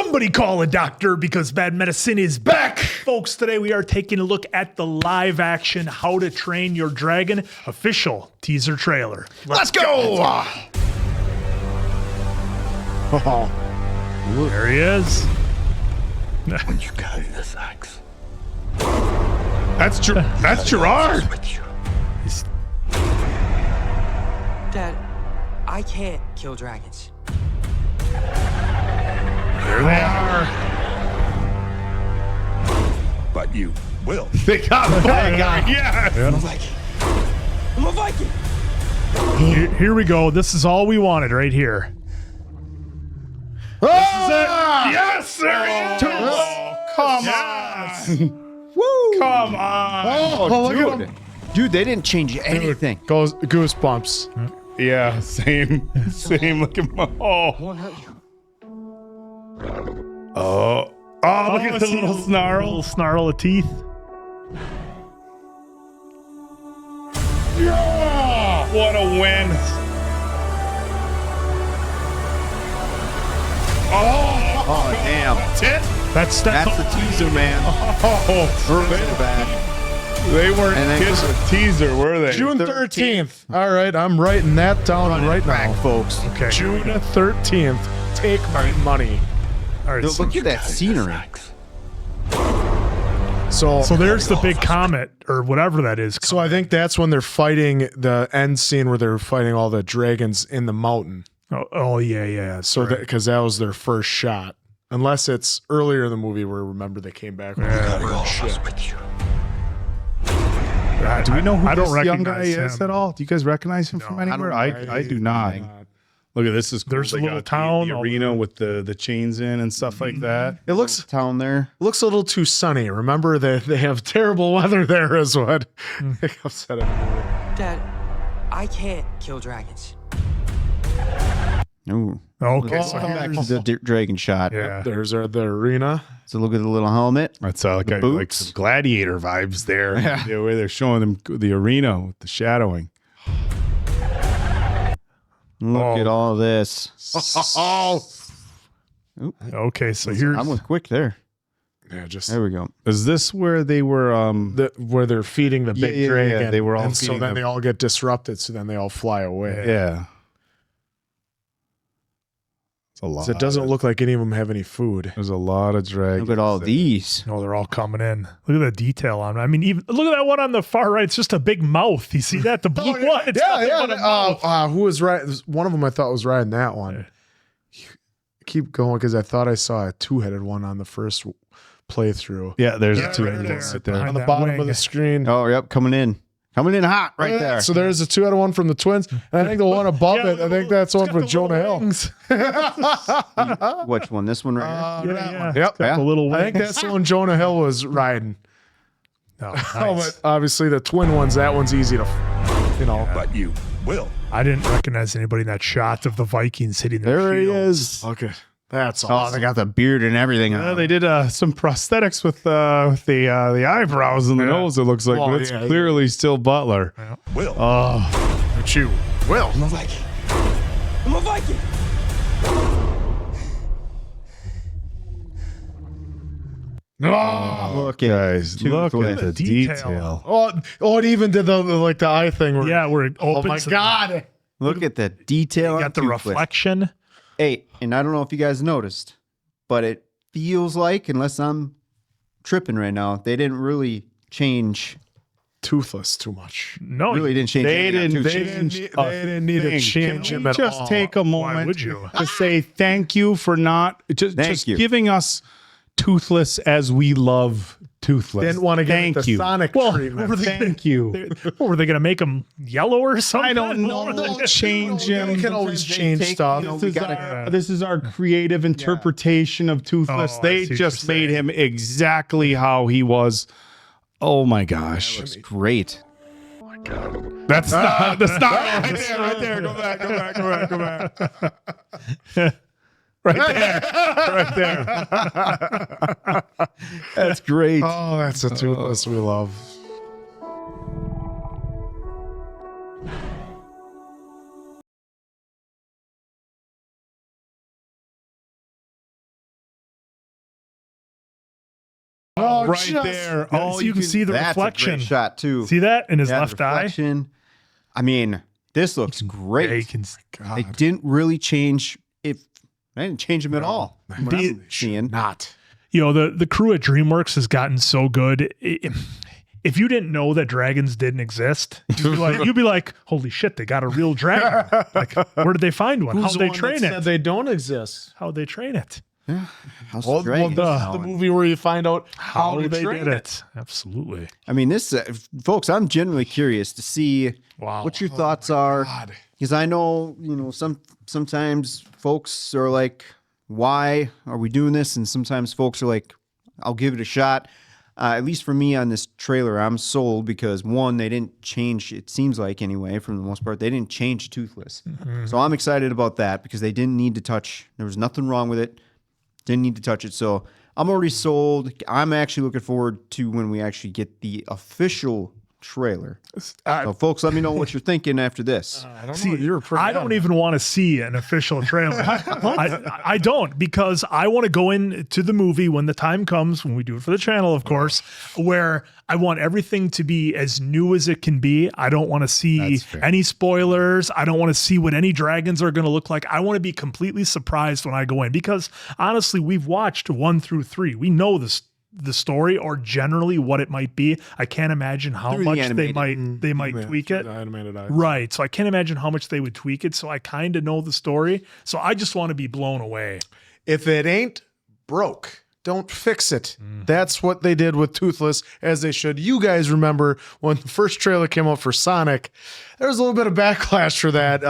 Somebody call a doctor because bad medicine is back. Folks, today we are taking a look at the live action How to Train Your Dragon official teaser trailer. Let's go! Oh, there he is. When you carry this axe, That's Gerard. Dad, I can't kill dragons. There they are. but you will. They got Viking. Yeah. I'm a Viking. I'm a Viking. Here we go. This is all we wanted right here. Yes, there he is. Oh, come on. Woo! Come on. Oh, look at him. Dude, they didn't change anything. Goes goosebumps. Yeah, same. Look at my. Oh, look at the little snarl. Little snarl of teeth. Yeah! What a win. Oh, damn. That's it. That's That's the teaser, man. Oh, We're back. they weren't And then kidding goes- a teaser, were they? June 13th. All right, I'm writing that down right Back, now. folks. Okay. June 13th. Take my money. All right. Look at that scenery. So there's the big comet or whatever that is. I think that's when they're fighting the end scene where they're fighting all the dragons in the mountain. Oh yeah. So because that was their first shot. Unless it's earlier in the movie where remember they came back with shit. Do we know who I don't this young guy recognize is him. at all? Do you guys recognize him from anywhere? I do not. Look at this. Is cool. There's They a little got town the over arena with the chains in and stuff like that. It looks Town there. a little too sunny. Remember they have terrible weather there is what Hiccup said it. Dad, I can't kill dragons. Ooh. Okay. So come back to the dragon shot. Yeah. There's the arena. So look at the little helmet. That's like boots. some gladiator vibes there. Yeah, where they're showing them the arena with the shadowing. Look at all this. Okay. So I here's went quick there. Yeah, just There we go. Is this where they were? where they're feeding the big Yeah, dragon. they were all and so feeding then the- they all get disrupted. So then they all fly away. Yeah. It's a lot. So it doesn't look like any of them have any food. There's a lot of dragons. Look at all these. oh, they're all coming in. Look at the detail on it. I mean, even look at that one on the far right. It's just a big mouth. You see that? The blue one. It's nothing but a mouth. Who was right? One of them I thought was riding that one. Keep going because I thought I saw a two-headed one on the first playthrough. Yeah, there's Yeah, two right engines there. right there. Behind On the that bottom wing. of the screen. Oh, yep, coming in hot right there. So there's a two-headed one from the twins. And I think the one above Yeah, it, I think that's one got from the Jonah little Hill. wings. Which one? This one right here? Yeah. Yep. It's got the little I wings. think that's the one Jonah Hill was riding. Oh, Oh, nice. but obviously the twin ones, that one's easy to, But you will. I didn't recognize anybody in that shot of the Vikings hitting their There he shield. is. Okay. That's Oh, awesome. they got the beard and everything Yeah, on. they did some prosthetics with the eyebrows and the nose. It looks like, Oh, but it's yeah, clearly still Butler. Will. But you will. I'm a Viking. I'm a Viking. Look at Guys, look Toothless. at the detail. Oh, it even did the eye thing. Where, Yeah, where it Oh opens. my and God. Look at the detail. You on got the Toothless. reflection. Hey, and I don't know if you guys noticed, but it feels like, unless I'm tripping right now, they didn't really change. Toothless too much. No, Really didn't change. They anything didn't. on They Toothless. didn't need to thing. change Can him we at just all? take a Why moment would you? to say thank you for not just Thank you. giving us Toothless as we love Toothless. Didn't want to give thank it the you. Sonic Well, treatment. were they- Thank you. What, were they going to make them yellow or something? I don't know. What were they gonna Change do? him. You can always change stuff. This is our creative interpretation of Toothless. Oh, I they see what just you're made him exactly how he was. Oh my gosh. Looks great. That's not right there. Go back. Right there. That's great. Oh, that's a Toothless we love. Oh, right just- there. Oh, you can see the That's reflection. a great shot too. See that in his Yeah, the left eye? reflection. I mean, this looks great. Yeah, you can- They didn't really change if they didn't change them at all. from what I'm seeing. Not. the crew at DreamWorks has gotten so good. If you didn't know that dragons didn't exist, you'd be like, holy shit, they got a real dragon. Like, where did they find one? How'd they train it? They don't exist. How'd they train it? House Well, of Dragons. the movie where you find out how they train did it. Absolutely. I mean, this, folks, I'm genuinely curious to see Wow. what your thoughts are. God. Because I know, sometimes folks are like, why are we doing this? And sometimes folks are like, I'll give it a shot. At least for me on this trailer, I'm sold because one, they didn't change, it seems like anyway, for the most part, they didn't change Toothless. So I'm excited about that because they didn't need to touch, there was nothing wrong with it. Didn't need to touch it. So I'm already sold. I'm actually looking forward to when we actually get the official trailer. So folks, let me know what you're thinking after this. I don't know. You're pretty I don't even want to see an official trailer. I don't, because I want to go into the movie when the time comes, when we do it for the channel, of course, where I want everything to be as new as it can be. I don't want to see That's fair. any spoilers. I don't want to see what any dragons are going to look like. I want to be completely surprised when I go in, because honestly, we've watched 1 through 3. We know the story, or generally what it might be. I can't imagine how Through the much animated. they might tweak it. Animated eye. Right. So I can't imagine how much they would tweak it. So I kind of know the story. So I just want to be blown away. If it ain't broke, don't fix it. That's what they did with Toothless, as they should. You guys remember when the first trailer came out for Sonic, there was a little bit of backlash for that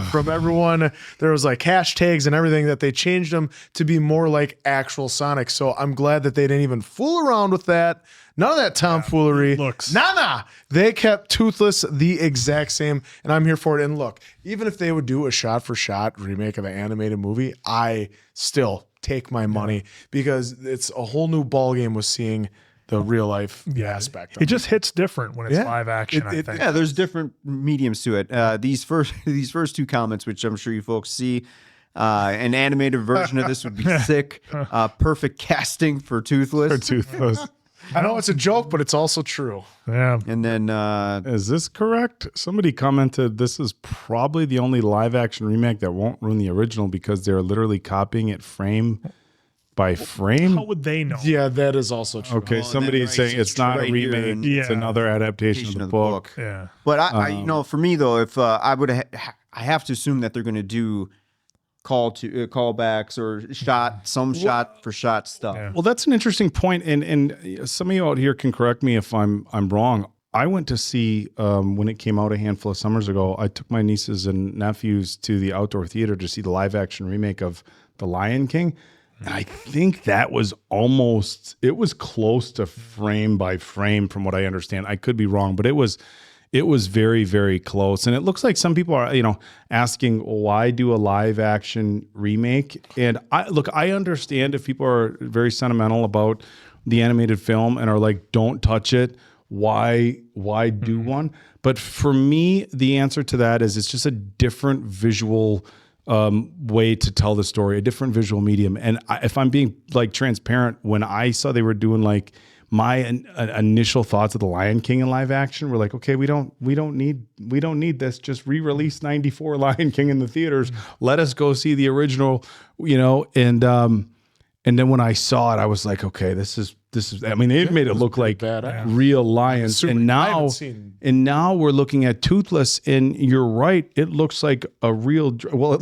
from everyone. There was like hashtags and everything that they changed them to be more like actual Sonic. So I'm glad that they didn't even fool around with that. None of that tomfoolery. looks. Nah. They kept Toothless the exact same, and I'm here for it. And look, even if they would do a shot-for-shot remake of the animated movie, I still take my money, because it's a whole new ballgame with seeing the real life aspect of It just hits different when it's Yeah. live action, I think. Yeah, there's different mediums to it. These first two comments, which I'm sure you folks see, an animated version of this would be sick. Perfect casting for Toothless. Toothless. I know it's a joke, but it's also true. Yeah. And then Is this correct? Somebody commented this is probably the only live action remake that won't ruin the original because they're literally copying it frame by frame. How would they know? Yeah, that is also true. Okay, and somebody then is saying Rice it's not a right here remake, and- it's Yeah. another adaptation of the book. Yeah. but I for me though, if I would I have to assume that they're going to do callbacks or shot for shot stuff. Yeah. Well, that's an interesting point, and some of you out here can correct me if I'm wrong. I went to see when it came out a handful of summers ago. I took my nieces and nephews to the outdoor theater to see the live action remake of The Lion King, and I think that was close to frame by frame from what I understand. I could be wrong, but it was very, very close. And it looks like some people are, asking why do a live action remake? And I understand if people are very sentimental about the animated film and are like, don't touch it. Why do one? But for me, the answer to that is it's just a different visual way to tell the story, a different visual medium. And if I'm being like transparent, when I saw they were doing like my initial thoughts of The Lion King in live action were like, okay, we don't need this. Just re-release 94 Lion King in the theaters. Let us go see the original, and then when I saw it, I was like, okay, this is. I mean, it made it look like badass. real lions, Super- and I haven't now, seen- and now we're looking at Toothless, and you're right. It looks like a real. Well, it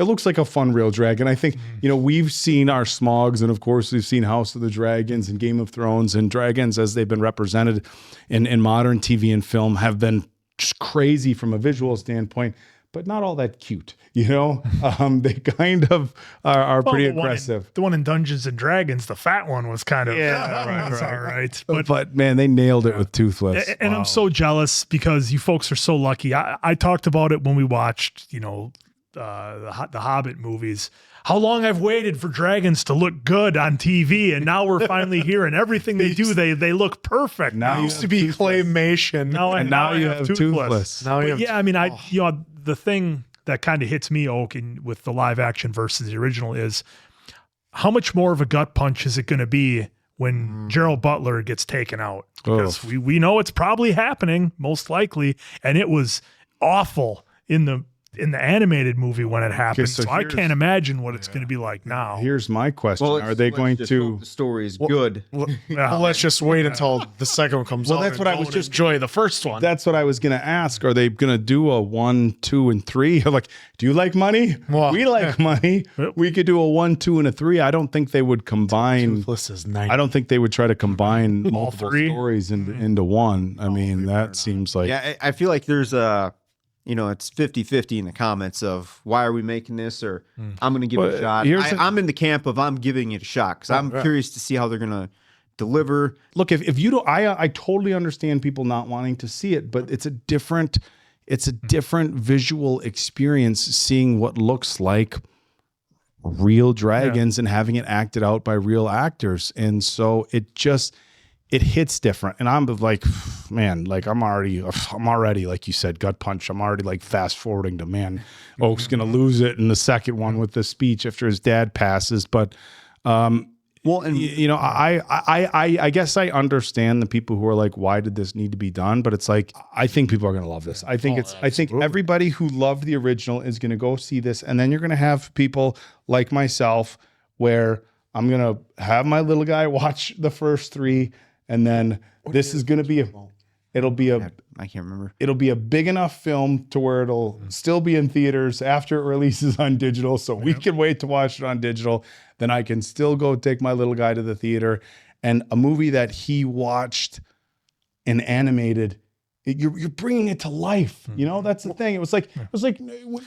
looks like a fun real dragon. I think we've seen our Smogs, and of course we've seen House of the Dragons and Game of Thrones, and dragons as they've been represented in modern TV and film have been just crazy from a visual standpoint, but not all that cute. They kind of are pretty aggressive. The one in Dungeons and Dragons, the fat one was kind of all right. But man, they nailed it with Toothless. And I'm so jealous because you folks are so lucky. I talked about it when we watched, the Hobbit movies. How long I've waited for dragons to look good on TV, and now we're finally here. And everything they do, they look perfect. Now It used to be claymation. Now you have Toothless. Now you But have yeah, I mean, the thing that kind of hits me, Oak, with the live action versus the original is how much more of a gut punch is it going to be when Gerald Butler gets taken out, because we know it's probably happening, most likely, and it was awful in the animated movie when it happened. so So I can't imagine what it's going to be like now. Here's my question: Well, are they going just to? hope the story is good? Well, let's just wait until the second one comes out. that's what I was Don't just- enjoy the first one. That's what I was going to ask. Are they going to do a 1, 2, and 3? Like, do you like money? Well, we like money. We could do a 1, 2, and a 3. I don't think they would combine. Toothless is nice. I don't think they would try to combine multiple three? stories into one. I mean, that seems like Yeah, I feel like there's a, it's 50-50 in the comments of why are we making this, or I'm going to give it a shot. I'm in the camp of I'm giving it a shot because I'm curious to see how they're going to deliver. Look, if you don't, I totally understand people not wanting to see it, but it's a different visual experience seeing what looks like real dragons and having it acted out by real actors. And so it hits different. And I'm like, man, like I'm already, like you said, gut punch. I'm already like fast forwarding to, man, Oak's going to lose it in the second one with the speech after his dad passes. But, well, and I guess I understand the people who are like, why did this need to be done? But it's like, I think people are going to love this. I think I think everybody who loved the original is going to go see this. And then you're going to have people like myself where I'm going to have my little guy watch the first 3. And then this is going to be I can't remember. It'll be a big enough film to where it'll still be in theaters after it releases on digital. So we can wait to watch it on digital. Then I can still go take my little guy to the theater, and a movie that he watched and animated. You're bringing it to life. That's the thing. It was like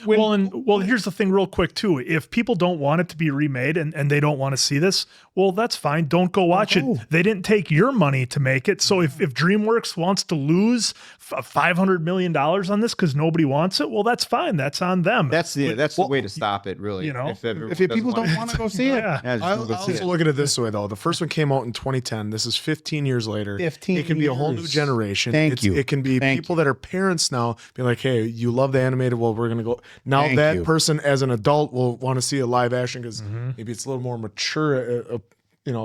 Well, here's the thing real quick too. If people don't want it to be remade and they don't want to see this, well, that's fine. Don't go watch it. They didn't take your money to make it. So if DreamWorks wants to lose $500 million on this because nobody wants it, well, that's fine. That's on them. That's the way to stop it, really. if people don't want to go see it. I also look at it this way, though. The first one came out in 2010. This is 15 years later. 15 It can be a whole new years. generation. Thank you. It can be people that are parents now be like, hey, you love the animated. Well, we're going to go. Now Thank that you. person as an adult will want to see a live action because maybe it's a little more mature,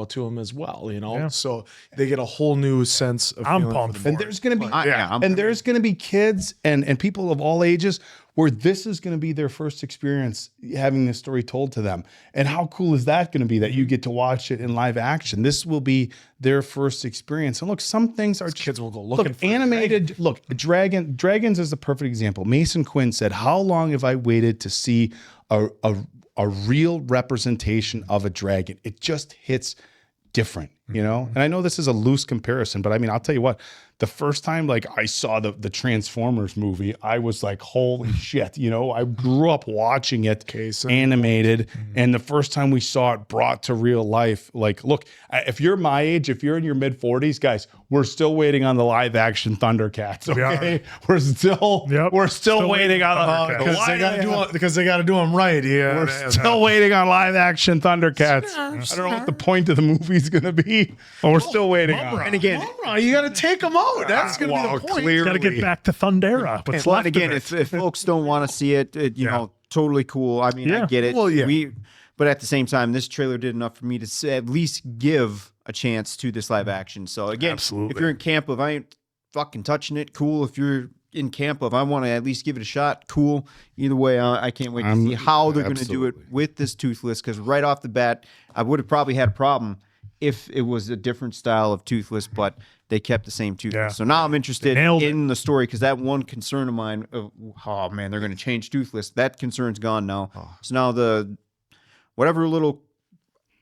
to them as well, So they get a whole new sense of I'm feeling pumped for the And board. there's going to be I'm there's going to be kids and people of all ages where this is going to be their first experience having this story told to them. And how cool is that going to be that you get to watch it in live action? This will be their first experience. And look, some things are kids will go looking for animated. Look, Dragons is the perfect example. Mason Quinn said, "How long have I waited to see a real representation of a dragon? It just hits different, And I know this is a loose comparison, but I mean, I'll tell you what, the first time like I saw the Transformers movie, I was like, holy shit, I grew up watching it animated. And the first time we saw it brought to real life, like, look, if you're my age, if you're in your mid 40s, guys, we're still waiting on the live action Thundercats. Okay. We're still waiting on because they got to do them right. Yeah. We're still waiting on live action Thundercats. I don't know what the point of the movie's going to be, but we're still waiting on it. And again, you got to take them out. That's going to be the point. Got to get back to Thundera. What's left again, of it. if folks don't want to see it, totally cool. I mean, I get it. Well, yeah. But at the same time, this trailer did enough for me to at least give a chance to this live action. So again, Absolutely. if you're in camp of I ain't fucking touching it, cool. If you're in camp of I want to at least give it a shot, cool. Either way, I can't wait to see how they're going to do it with this Toothless, because right off the bat, I would have probably had a problem if it was a different style of Toothless, but they kept the same Toothless. Yeah. So now I'm interested Nailed in the story, because that one concern of mine of, oh man, they're going to change Toothless. That concern's gone now. So now whatever little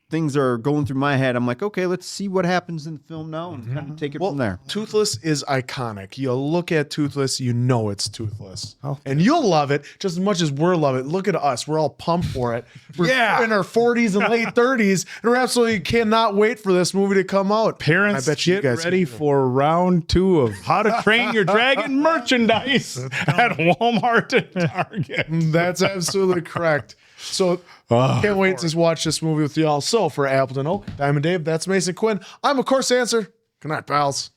things are going through my head, I'm like, okay, let's see what happens in the film now and kind of take it from there. Toothless is iconic. You look at Toothless, you know it's Toothless. And you'll love it just as much as we're loving it. Look at us. We're all pumped for it. We're in our 40s and late 30s, and we absolutely cannot wait for this movie to come out. Parents, I bet you get guys ready for round 2 of How to Train Your Dragon merchandise at Walmart and Target. That's absolutely correct. So can't wait to watch this movie with y'all. So for Appleton Oak, Diamond Dave, that's Mason Quinn. I'm of course Answer. Good night, pals.